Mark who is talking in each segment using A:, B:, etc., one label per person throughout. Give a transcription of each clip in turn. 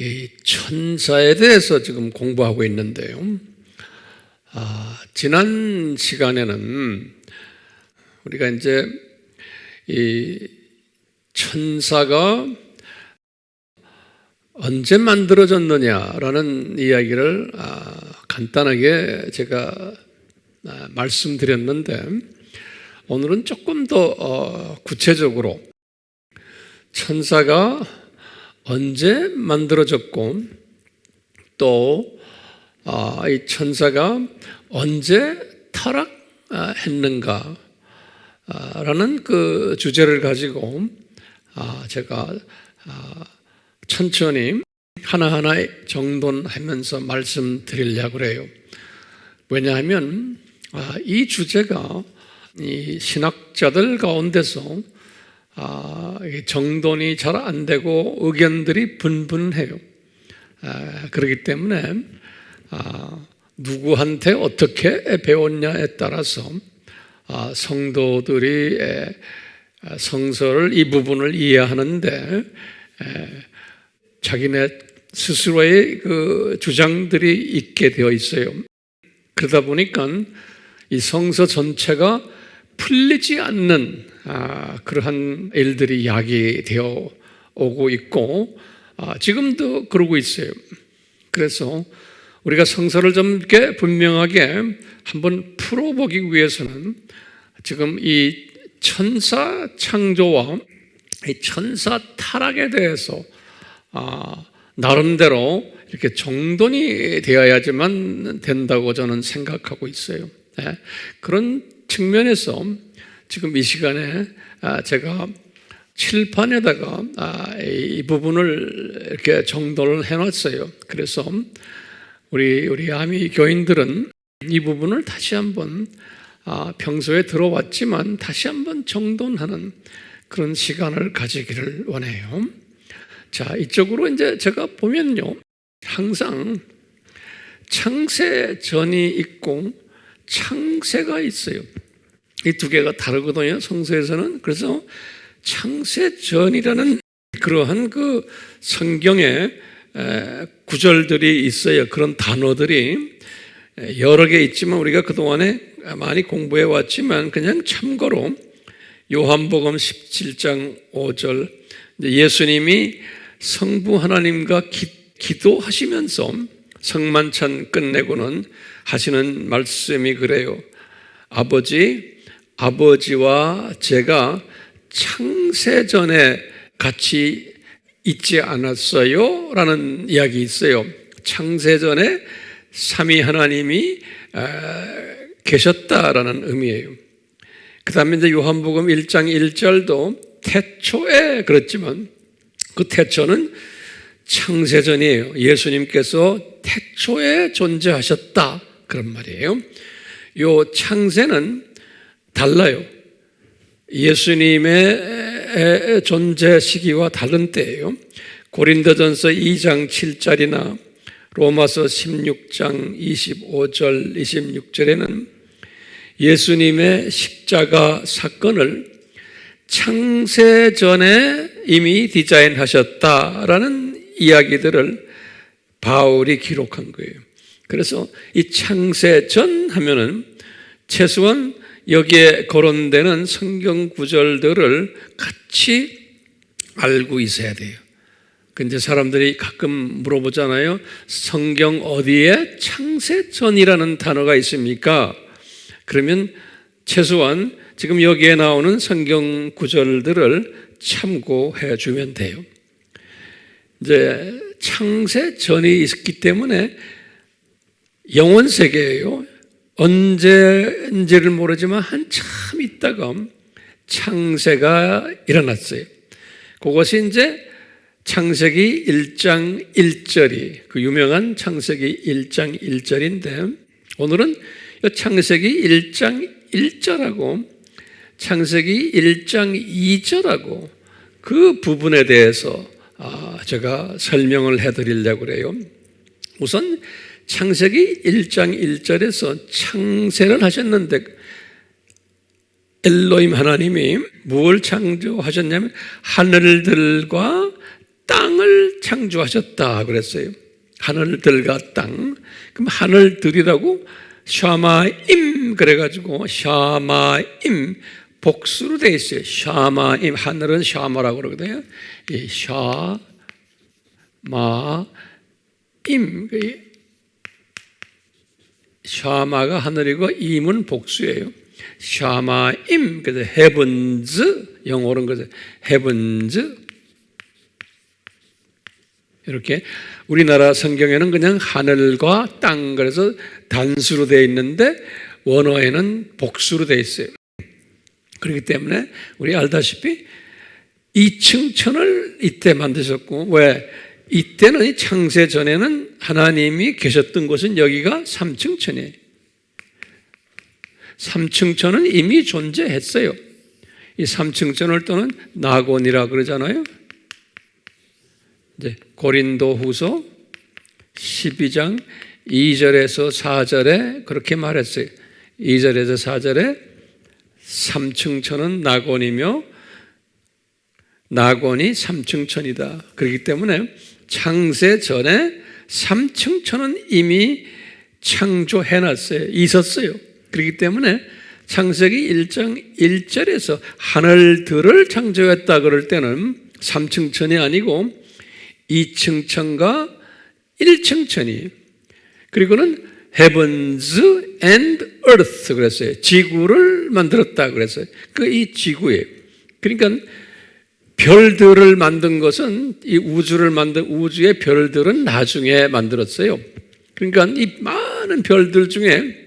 A: 이 천사에 대해서 지금 공부하고 있는데요. 지난 시간에는 우리가 이제 이 천사가 언제 만들어졌느냐라는 이야기를 간단하게 제가 말씀드렸는데, 오늘은 조금 더 구체적으로 천사가 언제 만들어졌고, 또 이 천사가 언제 타락했는가 라는 그 주제를 가지고 제가 천천히 하나하나 정돈하면서 말씀드리려고 그래요. 왜냐하면 이 주제가 이 신학자들 가운데서 정돈이 잘 안 되고 의견들이 분분해요. 그렇기 때문에 누구한테 어떻게 배웠냐에 따라서 성도들이 성서를 이 부분을 이해하는데 자기네 스스로의 그 주장들이 있게 되어 있어요. 그러다 보니까 이 성서 전체가 풀리지 않는 그러한 일들이 야기되어 오고 있고, 지금도 그러고 있어요. 그래서 우리가 성서를 좀 이렇게 분명하게 한번 풀어보기 위해서는 지금 이 천사 창조와 이 천사 타락에 대해서 나름대로 이렇게 정돈이 되어야지만 된다고 저는 생각하고 있어요. 그런 측면에서 지금 이 시간에 제가 칠판에다가 이 부분을 이렇게 정돈을 해놨어요. 그래서 우리 아미 교인들은 이 부분을 다시 한번 평소에 들어왔지만 다시 한번 정돈하는 그런 시간을 가지기를 원해요. 자, 이쪽으로 이제 제가 보면요, 항상 창세전이 있고 창세가 있어요. 이 두 개가 다르거든요, 성서에서는. 그래서 창세전이라는 그러한 그 성경의 구절들이 있어요. 그런 단어들이 여러 개 있지만 우리가 그동안에 많이 공부해 왔지만 그냥 참고로 요한복음 17장 5절, 예수님이 성부 하나님과 기도하시면서 성만찬 끝내고는 하시는 말씀이 그래요. 아버지와 제가 창세전에 같이 있지 않았어요? 라는 이야기 있어요. 창세전에 삼위 하나님이 계셨다라는 의미예요. 그 다음에 이제 요한복음 1장 1절도 태초에 그랬지만 그 태초는 창세전이에요. 예수님께서 태초에 존재하셨다, 그런 말이에요. 요 창세는 달라요. 예수님의 존재 시기와 다른 때예요. 고린도전서 2장 7절이나 로마서 16장 25절 26절에는 예수님의 십자가 사건을 창세전에 이미 디자인하셨다라는 이야기들을 바울이 기록한 거예요. 그래서 이 창세전 하면은 최소한 여기에 거론되는 성경 구절들을 같이 알고 있어야 돼요. 근데 사람들이 가끔 물어보잖아요. 성경 어디에 창세전이라는 단어가 있습니까? 그러면 최소한 지금 여기에 나오는 성경 구절들을 참고해 주면 돼요. 이제 창세전이 있기 때문에 영원 세계예요. 언제인지를 모르지만 한참 있다가 창세가 일어났어요. 그것이 이제 창세기 1장 1절이 그 유명한 창세기 1장 1절인데, 오늘은 창세기 1장 1절하고 창세기 1장 2절하고 그 부분에 대해서 제가 설명을 해드리려고 그래요. 우선 창세기 1장 1절에서 창세를 하셨는데 엘로힘 하나님이 무엇을 창조하셨냐면 하늘들과 땅을 땅을 창조하셨다 그랬어요. 하늘들과 땅. 그럼 하늘들이라고 샤마임 그래가지고 샤마임 복수로 되어 있어요. 샤마임, 하늘은 샤마라고 그러거든요. 이 샤마임, 샤마가 하늘이고 임은 복수예요. 샤마임, 그래서 헤븐즈, 영어로는 그래서 헤븐즈. 이렇게 우리나라 성경에는 그냥 하늘과 땅 그래서 단수로 되어 있는데 원어에는 복수로 되어 있어요. 그렇기 때문에 우리 알다시피 2층 천을 이때 만드셨고, 왜? 이때는 이 창세 전에는 하나님이 계셨던 곳은 여기가 3층 천이에요. 3층 천은 이미 존재했어요. 이 3층 천을 또는 낙원이라 그러잖아요. 이제 고린도 후서 12장 2절에서 4절에 그렇게 말했어요. 2절에서 4절에 3층 천은 낙원이며 낙원이 3층 천이다. 그렇기 때문에 창세 전에 3층 천은 이미 창조해놨어요. 있었어요. 그렇기 때문에 창세기 1장 1절에서 하늘들을 창조했다 그럴 때는 3층 천이 아니고 2층 천과 1층 천이, 그리고는 heavens and earth 그랬어요. 지구를 만들었다 그랬어요. 이 지구예요. 그러니까 별들을 만든 것은 이 우주를 만든 우주의 별들은 나중에 만들었어요. 그러니까 이 많은 별들 중에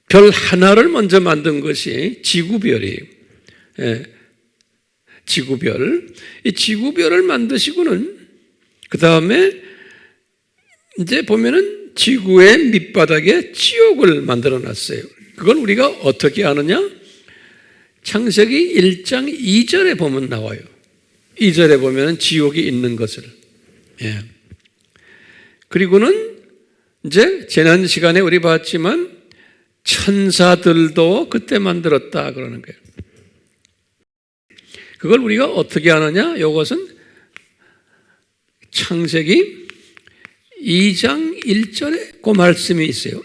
A: 별 하나를 먼저 만든 것이 지구별이에요. 예. 지구별. 이 지구별을 만드시고는 그 다음에 이제 보면은 지구의 밑바닥에 지옥을 만들어 놨어요. 그걸 우리가 어떻게 아느냐? 창세기 1장 2절에 보면 나와요. 2절에 보면 지옥이 있는 것을. 예. 그리고는 이제 지난 시간에 우리 봤지만 천사들도 그때 만들었다 그러는 거예요. 그걸 우리가 어떻게 아느냐? 이것은 창세기 2장 1절에 그 말씀이 있어요.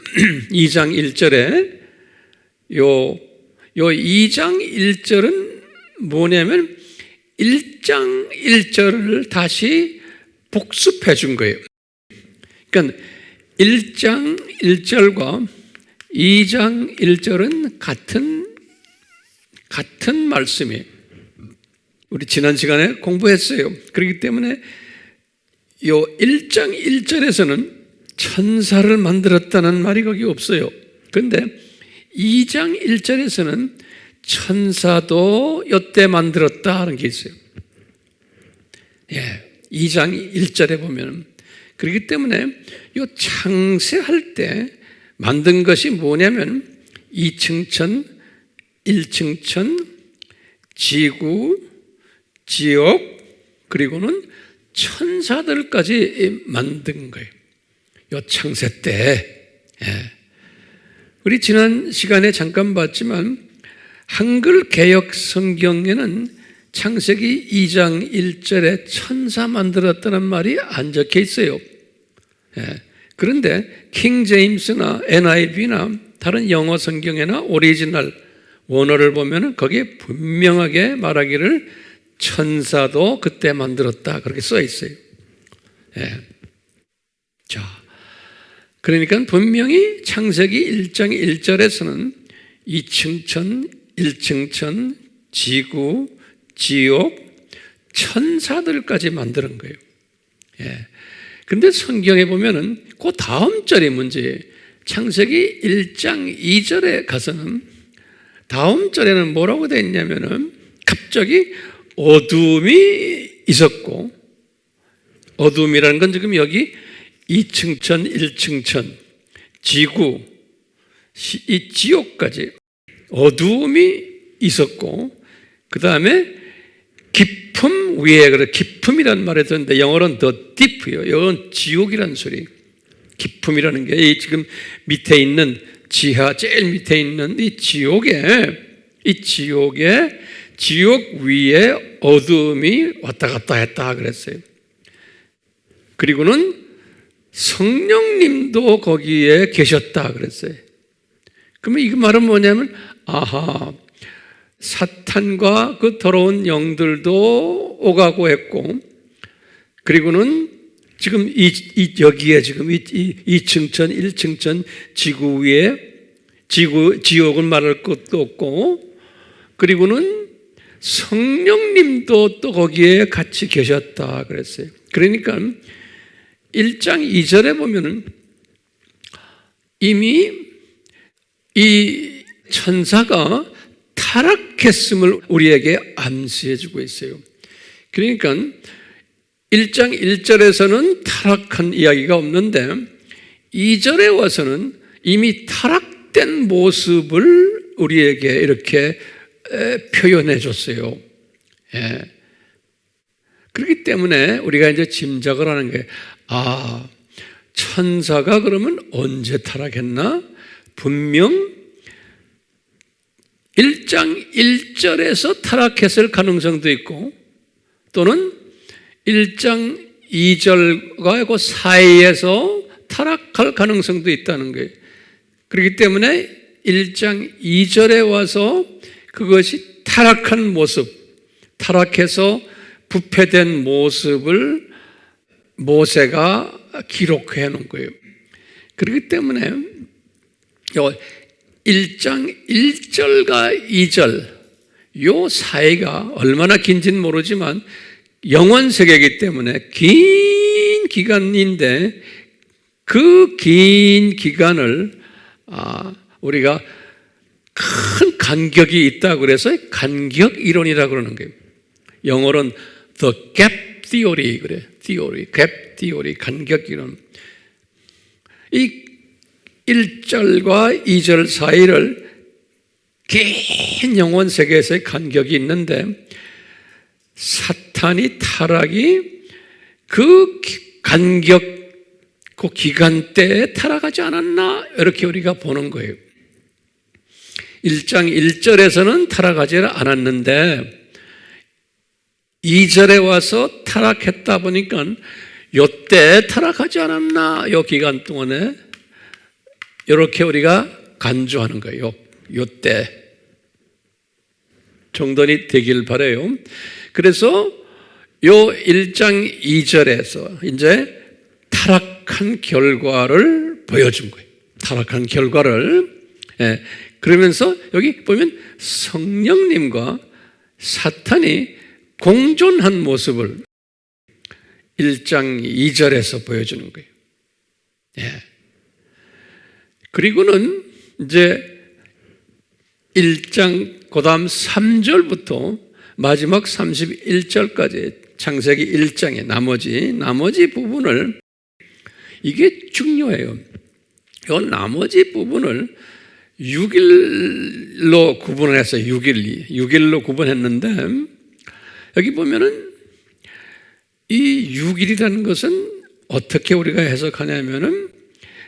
A: 2장 1절에 요 2장 1절은 뭐냐면 1장 1절을 다시 복습해 준 거예요. 그러니까 1장 1절과 2장 1절은 같은 말씀이에요. 우리 지난 시간에 공부했어요. 그렇기 때문에 요 1장 1절에서는 천사를 만들었다는 말이 거기 없어요. 그런데 2장 1절에서는 천사도 이때 만들었다는 게 있어요. 예, 2장 1절에 보면. 그렇기 때문에 요 창세할 때 만든 것이 뭐냐면 2층 천, 1층 천, 지구, 지옥, 그리고는 천사들까지 만든 거예요. 요 창세 때. 예. 우리 지난 시간에 잠깐 봤지만 한글 개역 성경에는 창세기 2장 1절에 천사 만들었다는 말이 안 적혀 있어요. 예. 그런데 킹 제임스나 NIV나 다른 영어 성경이나 오리지널 원어를 보면 거기에 분명하게 말하기를 천사도 그때 만들었다 그렇게 써 있어요. 예. 자, 그러니까 분명히 창세기 1장 1절에서는 2층 천, 1층 천, 지구, 지옥, 천사들까지 만드는 거예요. 예. 근데 성경에 보면은 그 다음 절이 문제예요. 창세기 1장 2절에 가서는 다음 절에는 뭐라고 되어 있냐면은 갑자기 어둠이 있었고, 어둠이라는 건 지금 여기 2층 천, 1층 천, 지구, 이 지옥까지 어둠이 있었고, 그 다음에 깊음 위에, 그래 깊음이라는 말을 듣는데 영어로는 the deep요. 이건 지옥이라는 소리. 깊음이라는 게 지금 밑에 있는 지하 제일 밑에 있는 이 지옥에 지옥 위에 어둠이 왔다 갔다 했다 그랬어요. 그리고는 성령님도 거기에 계셨다 그랬어요. 그러면 이 말은 뭐냐면, 아하, 사탄과 그 더러운 영들도 오가고 했고, 그리고는 지금 여기에 지금 2층천, 1층천 지구 위에 지옥은 말할 것도 없고, 그리고는 성령님도 또 거기에 같이 계셨다 그랬어요. 그러니까 1장 2절에 보면은 이미 이 천사가 타락했음을 우리에게 암시해 주고 있어요. 그러니까 1장 1절에서는 타락한 이야기가 없는데 2절에 와서는 이미 타락된 모습을 우리에게 이렇게 표현해 줬어요. 예. 그렇기 때문에 우리가 이제 짐작을 하는 게, 천사가 그러면 언제 타락했나? 분명 1장 1절에서 타락했을 가능성도 있고, 또는 1장 2절과 그 사이에서 타락할 가능성도 있다는 거예요. 그렇기 때문에 1장 2절에 와서 그것이 타락한 모습, 타락해서 부패된 모습을 모세가 기록해 놓은 거예요. 그렇기 때문에 1장 1절과 2절 요 사이가 얼마나 긴지는 모르지만 영원 세계이기 때문에 긴 기간인데, 그 긴 기간을 우리가 큰 간격이 있다고 그래서 간격 이론이라고 그러는 거예요. 영어로는 the gap theory 그래. gap theory, 간격 이론. 이 1절과 2절 사이를 긴 영원 세계에서의 간격이 있는데, 사탄이 타락이 그 간격, 그 기간대에 타락하지 않았나? 이렇게 우리가 보는 거예요. 1장 1절에서는 타락하지 않았는데 2절에 와서 타락했다 보니까 요때 타락하지 않았나? 요 기간 동안에 이렇게 우리가 간주하는 거예요. 요때 정돈이 되길 바라요. 그래서 요 1장 2절에서 이제 타락한 결과를 보여준 거예요. 타락한 결과를. 그러면서 여기 보면 성령님과 사탄이 공존한 모습을 1장 2절에서 보여주는 거예요. 그리고는 이제 1장 그 다음 3절부터 마지막 31절까지 창세기 1장의 나머지 부분을, 이게 중요해요. 이 나머지 부분을 6일로 구분을 했어요. 6일로 구분했는데, 여기 보면은 이 6일이라는 것은 어떻게 우리가 해석하냐면은,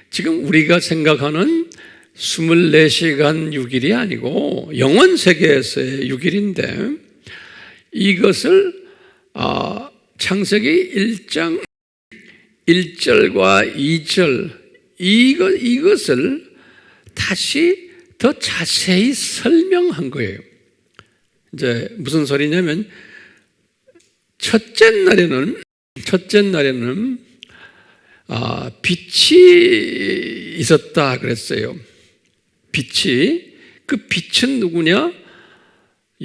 A: 지금 우리가 생각하는 24시간 6일이 아니고 영원 세계에서의 6일인데, 이것을 창세기 1장 1절과 2절 이것을 다시 더 자세히 설명한 거예요. 이제 무슨 소리냐면, 첫째 날에는 빛이 있었다 그랬어요. 그 빛은 누구냐?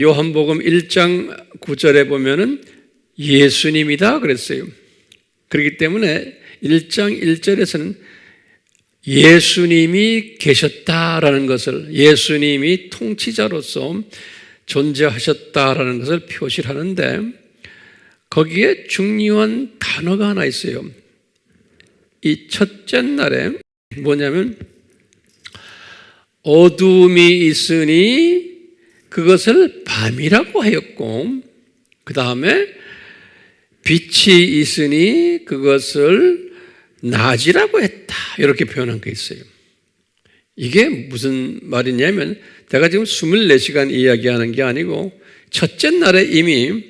A: 요한복음 1장 9절에 보면은 예수님이다 그랬어요. 그렇기 때문에 1장 1절에서는 예수님이 계셨다라는 것을, 예수님이 통치자로서 존재하셨다라는 것을 표시를 하는데, 거기에 중요한 단어가 하나 있어요. 이 첫째 날에 뭐냐면, 어둠이 있으니 그것을 밤이라고 하였고, 그 다음에 빛이 있으니 그것을 낮이라고 했다, 이렇게 표현한 게 있어요. 이게 무슨 말이냐면, 내가 지금 24시간 이야기하는 게 아니고 첫째 날에 이미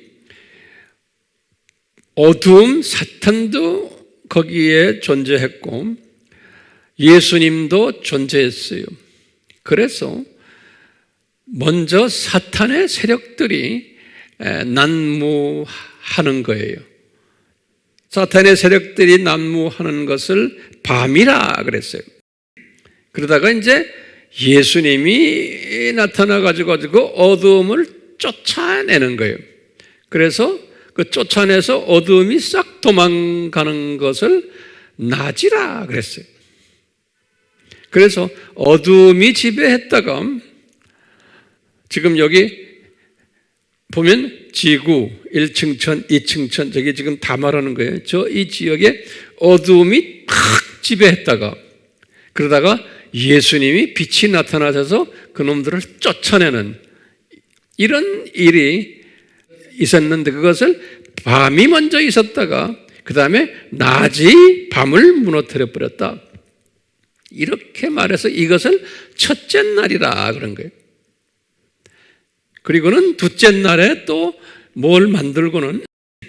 A: 어두움, 사탄도 거기에 존재했고 예수님도 존재했어요. 그래서 먼저 사탄의 세력들이 난무하는 거예요. 사탄의 세력들이 난무하는 것을 밤이라 그랬어요. 그러다가 이제 예수님이 나타나가지고 어두움을 쫓아내는 거예요. 그래서 그 쫓아내서 어두움이 싹 도망가는 것을 낮이라 그랬어요. 그래서 어두움이 지배했다가 지금 여기 보면 지구 1층천, 2층천 저기 지금 다 말하는 거예요. 저 이 지역에 어두움이 탁 지배했다가 그러다가 예수님이 빛이 나타나셔서 그놈들을 쫓아내는 이런 일이 있었는데 그것을 밤이 먼저 있었다가 그 다음에 낮이 밤을 무너뜨려 버렸다. 이렇게 말해서 이것을 첫째 날이라 그런 거예요. 그리고는 둘째 날에 또 뭘 만들고는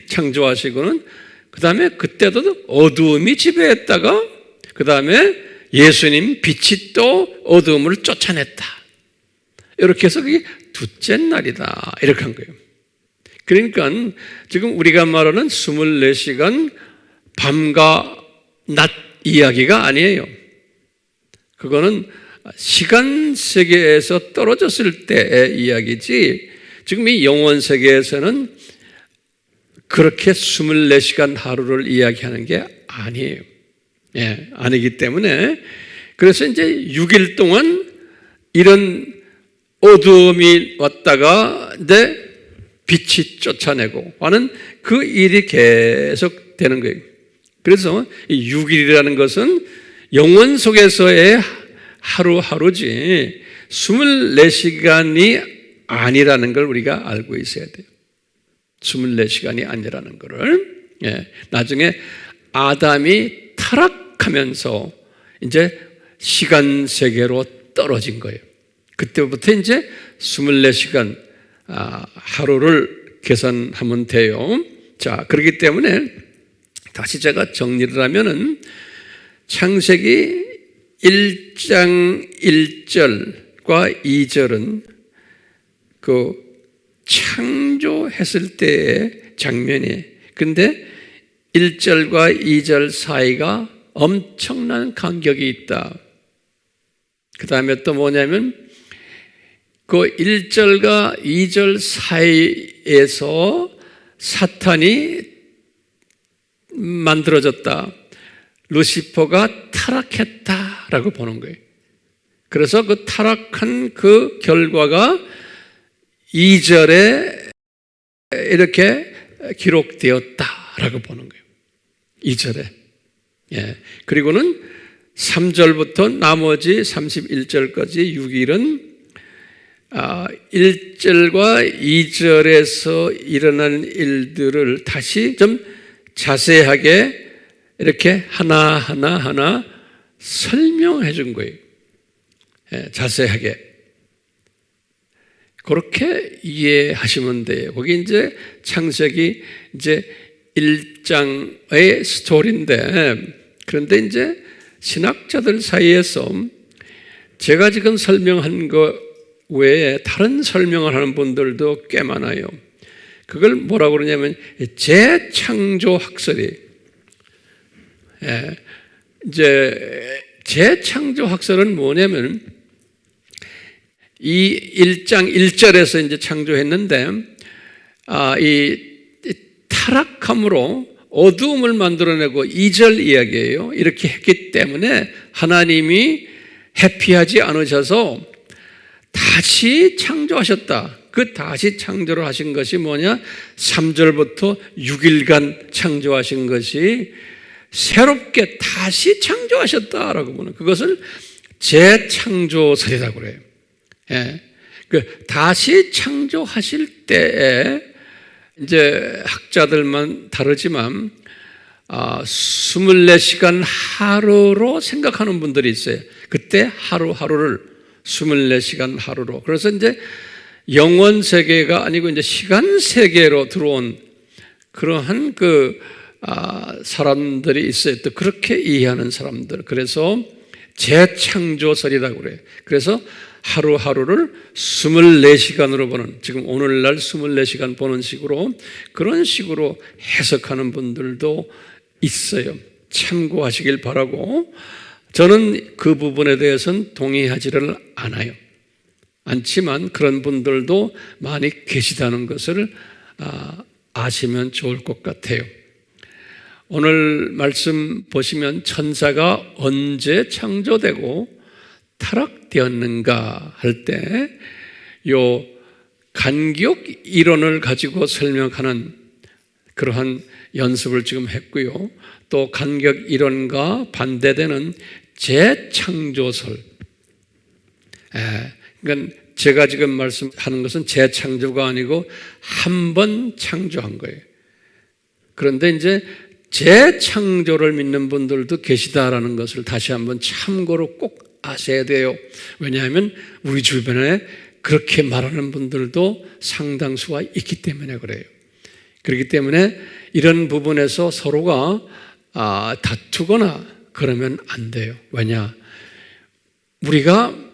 A: 창조하시고는 그 다음에 그때도 어두움이 지배했다가 그 다음에 예수님 빛이 또 어두움을 쫓아냈다. 이렇게 해서 그게 둘째 날이다. 이렇게 한 거예요. 그러니까 지금 우리가 말하는 24시간 밤과 낮 이야기가 아니에요. 그거는 시간 세계에서 떨어졌을 때의 이야기지 지금 이 영원 세계에서는 그렇게 24시간 하루를 이야기하는 게 아니에요. 예, 아니기 때문에 그래서 이제 6일 동안 이런 어두움이 왔다가 이제 빛이 쫓아내고 하는 그 일이 계속 되는 거예요. 그래서 이 6일이라는 것은 영원 속에서의 하루하루지 24시간이 아니라는 걸 우리가 알고 있어야 돼요. 24시간이 아니라는 것을. 예, 나중에 아담이 타락하면서 이제 시간 세계로 떨어진 거예요. 그때부터 이제 24시간 하루를 계산하면 돼요. 자, 그렇기 때문에 다시 제가 정리를 하면은 창세기 1장 1절과 2절은 그 창조했을 때의 장면이 근데 1절과 2절 사이가 엄청난 간격이 있다. 그 다음에 또 뭐냐면 그 1절과 2절 사이에서 사탄이 만들어졌다. 루시퍼가 타락했다라고 보는 거예요. 그래서 그 타락한 그 결과가 2절에 이렇게 기록되었다라고 보는 거예요. 2절에. 예. 그리고는 3절부터 나머지 31절까지 6일은 1절과 2절에서 일어난 일들을 다시 좀 자세하게 이렇게 하나 설명해 준 거예요. 예, 자세하게. 그렇게 이해하시면 돼요. 거기 이제 창세기 이제 1장의 스토리인데 그런데 이제 신학자들 사이에서 제가 지금 설명한 것 외에 다른 설명을 하는 분들도 꽤 많아요. 그걸 뭐라고 그러냐면 재창조학설이 이제 재창조학설은 뭐냐면 이 1장 1절에서 이제 창조했는데 이 타락함으로 어두움을 만들어내고 2절 이야기예요. 이렇게 했기 때문에 하나님이 해피하지 않으셔서 다시 창조하셨다. 그 다시 창조를 하신 것이 뭐냐? 3절부터 6일간 창조하신 것이 새롭게 다시 창조하셨다라고 보는 그것을 재창조설이라고 그래요. 예. 그 다시 창조하실 때에 이제 학자들만 다르지만 24시간 하루로 생각하는 분들이 있어요. 그때 하루하루를 24시간 하루로. 그래서 이제 영원 세계가 아니고 이제 시간 세계로 들어온 그러한 사람들이 있어요. 또 그렇게 이해하는 사람들. 그래서 재창조설이라고 그래요. 그래서 하루하루를 24시간으로 보는, 지금 오늘날 24시간 보는 식으로, 그런 식으로 해석하는 분들도 있어요. 참고하시길 바라고, 저는 그 부분에 대해서는 동의하지를 않지만 그런 분들도 많이 계시다는 것을 아시면 좋을 것 같아요. 오늘 말씀 보시면 천사가 언제 창조되고 타락되었는가 할 때 요 간격 이론을 가지고 설명하는 그러한 연습을 지금 했고요. 또 간격 이론과 반대되는 재창조설. 그러니까 제가 지금 말씀하는 것은 재창조가 아니고 한 번 창조한 거예요. 그런데 이제 재창조를 믿는 분들도 계시다라는 것을 다시 한번 참고로 꼭 아셔야 돼요. 왜냐하면 우리 주변에 그렇게 말하는 분들도 상당수가 있기 때문에 그래요. 그렇기 때문에 이런 부분에서 서로가 다투거나 그러면 안 돼요. 왜냐? 우리가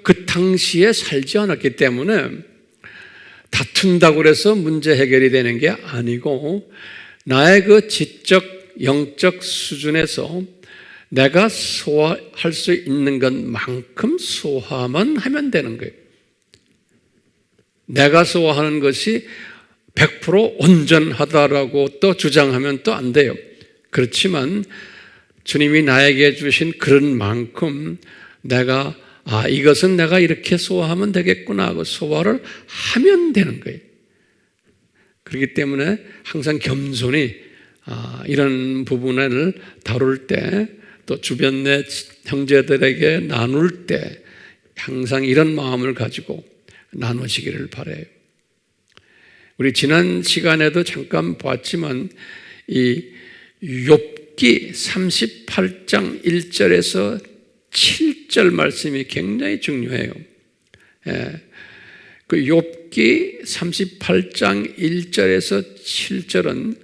A: 그 당시에 살지 않았기 때문에 다툰다고 해서 문제 해결이 되는 게 아니고, 나의 그 지적, 영적 수준에서 내가 소화할 수 있는 것만큼 소화만 하면 되는 거예요. 내가 소화하는 것이 100% 온전하다라고 또 주장하면 또 안 돼요. 그렇지만 주님이 나에게 주신 그런 만큼 내가 이것은 내가 이렇게 소화하면 되겠구나 하고 소화를 하면 되는 거예요. 그렇기 때문에 항상 겸손히 이런 부분을 다룰 때, 또 주변 내 형제들에게 나눌 때 항상 이런 마음을 가지고 나누시기를 바라요. 우리 지난 시간에도 잠깐 봤지만 이 욥기 38장 1절에서 7절 말씀이 굉장히 중요해요. 그 욥기 38장 1절에서 7절은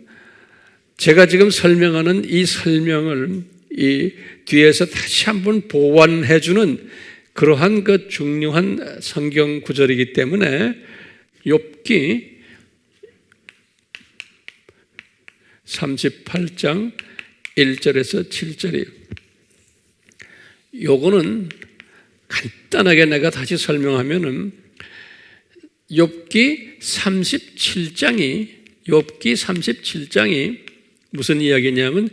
A: 제가 지금 설명하는 이 설명을 이 뒤에서 다시 한번 보완해 주는 그러한 그 중요한 성경 구절이기 때문에 욥기 38장 1절에서 7절이에요. 요거는 간단하게 내가 다시 설명하면은 욥기 37장이 무슨 이야기냐면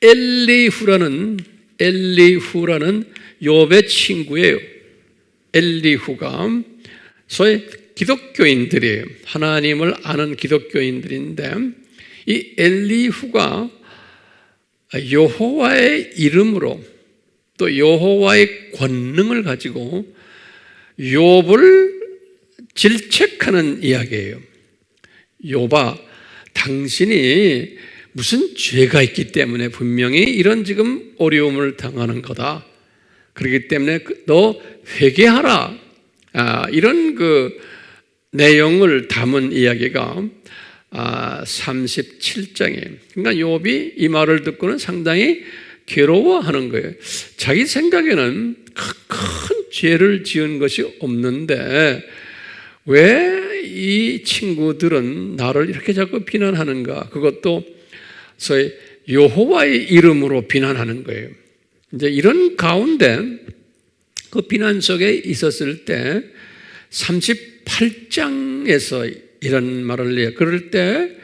A: 엘리후라는 욥의 친구예요. 엘리후가 소위 기독교인들이에요. 하나님을 아는 기독교인들인데 이 엘리후가 여호와의 이름으로 또 여호와의 권능을 가지고 욥을 질책하는 이야기예요. 욥아, 당신이 무슨 죄가 있기 때문에 분명히 이런 지금 어려움을 당하는 거다. 그렇기 때문에 너 회개하라. 이런 그 내용을 담은 이야기가 37장이에요. 그러니까 욥이 이 말을 듣고는 상당히 괴로워하는 거예요. 자기 생각에는 큰 죄를 지은 것이 없는데 왜 이 친구들은 나를 이렇게 자꾸 비난하는가? 그것도 소위 여호와의 이름으로 비난하는 거예요. 이제 이런 가운데 그 비난 속에 있었을 때 38장에서 이런 말을 해요. 그럴 때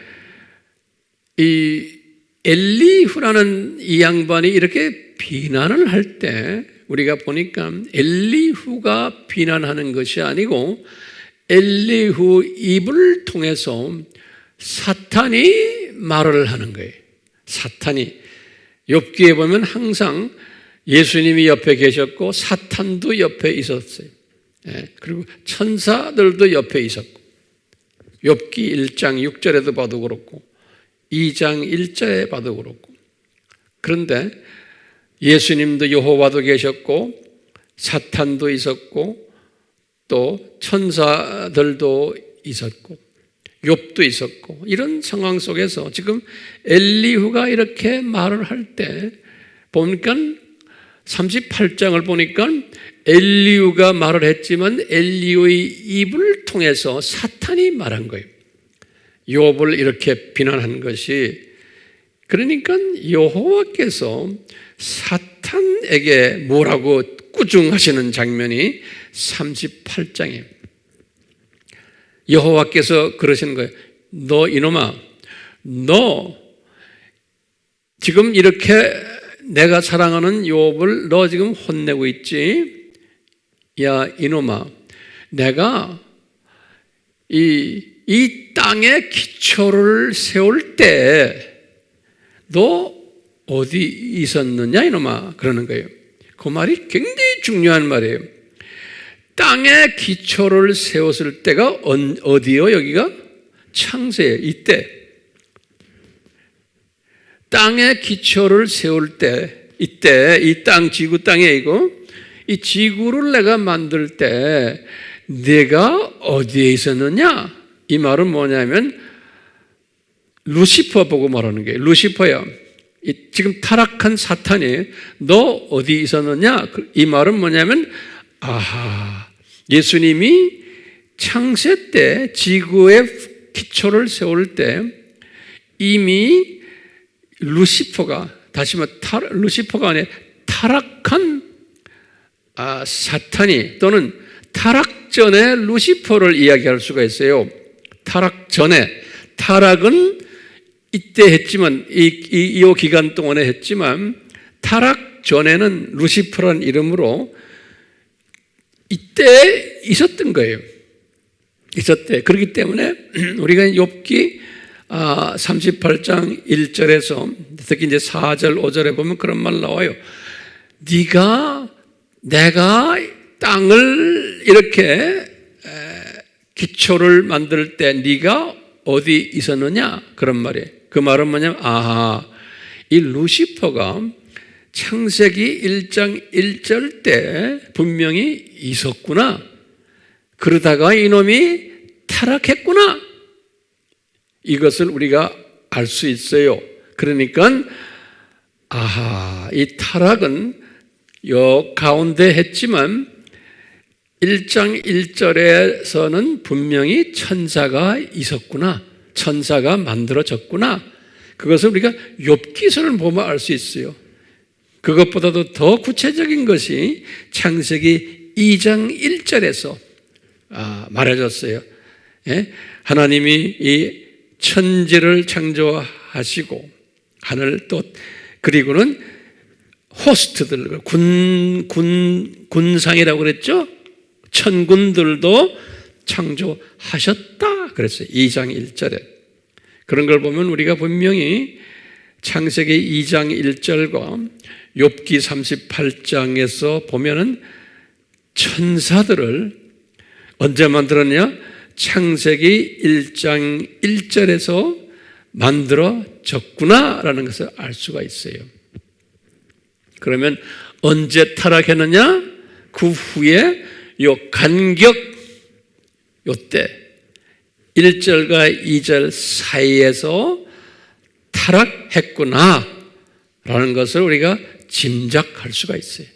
A: 이 엘리후라는 이 양반이 이렇게 비난을 할 때 우리가 보니까 엘리후가 비난하는 것이 아니고 엘리후 입을 통해서 사탄이 말을 하는 거예요. 사탄이. 욥기에 보면 항상 예수님이 옆에 계셨고 사탄도 옆에 있었어요. 그리고 천사들도 옆에 있었고, 욥기 1장 6절에도 봐도 그렇고 2장 1절에 봐도 그렇고. 그런데 예수님도 여호와도 계셨고 사탄도 있었고 또 천사들도 있었고 욥도 있었고 이런 상황 속에서 지금 엘리후가 이렇게 말을 할 때 보니까 38장을 보니까 엘리후가 말을 했지만 엘리후의 입을 통해서 사탄이 말한 거예요. 욥을 이렇게 비난한 것이, 그러니까 여호와께서 사탄에게 뭐라고 꾸중하시는 장면이 38장이에요. 여호와께서 그러시는 거예요. 너 이놈아, 너 지금 이렇게 내가 사랑하는 욥을 너 지금 혼내고 있지? 야 이놈아, 내가 이 땅에 기초를 세울 때 너 어디 있었느냐 이놈아, 그러는 거예요. 그 말이 굉장히 중요한 말이에요. 땅에 기초를 세웠을 때가 어디요? 여기가 창세예요. 이때 땅에 기초를 세울 때, 이때 이 땅, 지구 땅에 이거 이 지구를 내가 만들 때 내가 어디에 있었느냐? 이 말은 뭐냐면 루시퍼 보고 말하는 거예요. 루시퍼야, 지금 타락한 사탄이 너 어디 있었느냐? 이 말은 뭐냐면, 아하, 예수님이 창세 때 지구의 기초를 세울 때 이미 루시퍼가, 다시 말해 루시퍼가 아니라 타락한 사탄이, 또는 타락 전에 루시퍼를 이야기할 수가 있어요. 타락 전에, 타락은 이때 했지만 이 기간 동안에 했지만 타락 전에는 루시퍼라는 이름으로 이때 있었던 거예요. 있었대. 그렇기 때문에 우리가 욥기 38장 1절에서 특히 이제 4절 5절에 보면 그런 말 나와요. 내가 땅을 이렇게 기초를 만들 때 네가 어디 있었느냐? 그런 말이에요. 그 말은 뭐냐면, 아하, 이 루시퍼가 창세기 1장 1절 때 분명히 있었구나. 그러다가 이놈이 타락했구나. 이것을 우리가 알 수 있어요. 그러니까 아하, 이 타락은 요 가운데 했지만 1장 1절에서는 분명히 천사가 있었구나. 천사가 만들어졌구나. 그것을 우리가 욥기서를 보면 알 수 있어요. 그것보다도 더 구체적인 것이 창세기 2장 1절에서 말해졌어요. 예? 하나님이 이 천지를 창조하시고 하늘 또 그리고는 호스트들, 군상이라고 그랬죠? 천군들도 창조하셨다 그랬어요. 2장 1절에. 그런 걸 보면 우리가 분명히 창세기 2장 1절과 욥기 38장에서 보면은 천사들을 언제 만들었냐? 창세기 1장 1절에서 만들어졌구나라는 것을 알 수가 있어요. 그러면 언제 타락했느냐? 그 후에 요 간격 요때 1절과 2절 사이에서 타락했구나 라는 것을 우리가 짐작할 수가 있어요.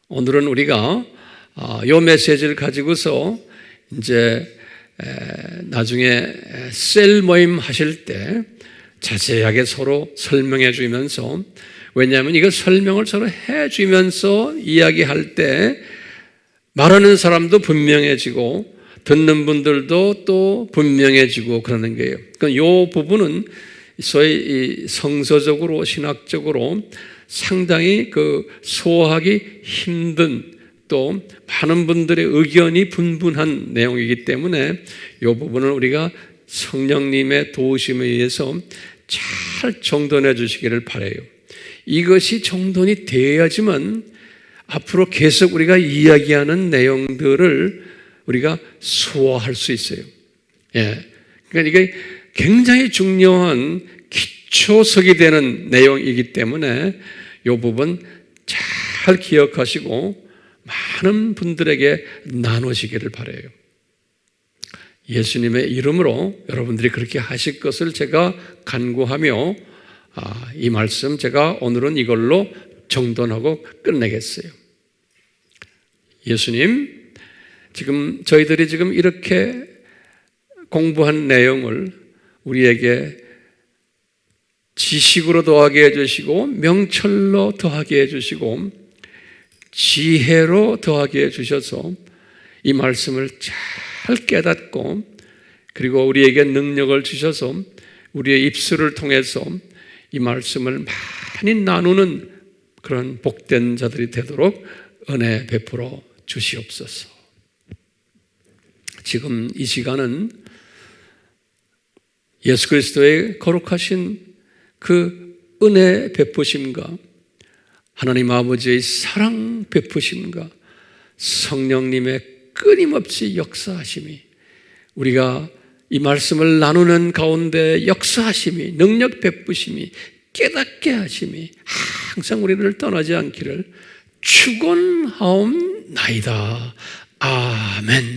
A: 오늘은 우리가 요 메시지를 가지고서 이제 나중에 셀 모임 하실 때 자세하게 서로 설명해 주면서, 왜냐하면 이거 설명을 서로 해 주면서 이야기할 때 말하는 사람도 분명해지고 듣는 분들도 또 분명해지고 그러는 거예요. 그러니까 이 부분은 소위 성서적으로 신학적으로 상당히 소화하기 힘든, 또 많은 분들의 의견이 분분한 내용이기 때문에 이 부분을 우리가 성령님의 도우심에 의해서 잘 정돈해 주시기를 바라요. 이것이 정돈이 되어야지만 앞으로 계속 우리가 이야기하는 내용들을 우리가 소화할 수 있어요. 예. 그러니까 이게 굉장히 중요한 기초석이 되는 내용이기 때문에 이 부분 잘 기억하시고 많은 분들에게 나누시기를 바라요. 예수님의 이름으로 여러분들이 그렇게 하실 것을 제가 간구하며 이 말씀 제가 오늘은 이걸로 정돈하고 끝내겠어요. 예수님, 지금 저희들이 지금 이렇게 공부한 내용을 우리에게 지식으로 더하게 해주시고 명철로 더하게 해주시고 지혜로 더하게 해주셔서 이 말씀을 잘 깨닫고 그리고 우리에게 능력을 주셔서 우리의 입술을 통해서 이 말씀을 많이 나누는 그런 복된 자들이 되도록 은혜 베풀어 주시옵소서. 지금 이 시간은 예수 그리스도의 거룩하신 그 은혜 베푸심과 하나님 아버지의 사랑 베푸심과 성령님의 끊임없이 역사하심이 우리가 이 말씀을 나누는 가운데 역사하심이 능력 베푸심이 깨닫게 하심이 항상 우리를 떠나지 않기를 축원하옵나이다. 아멘.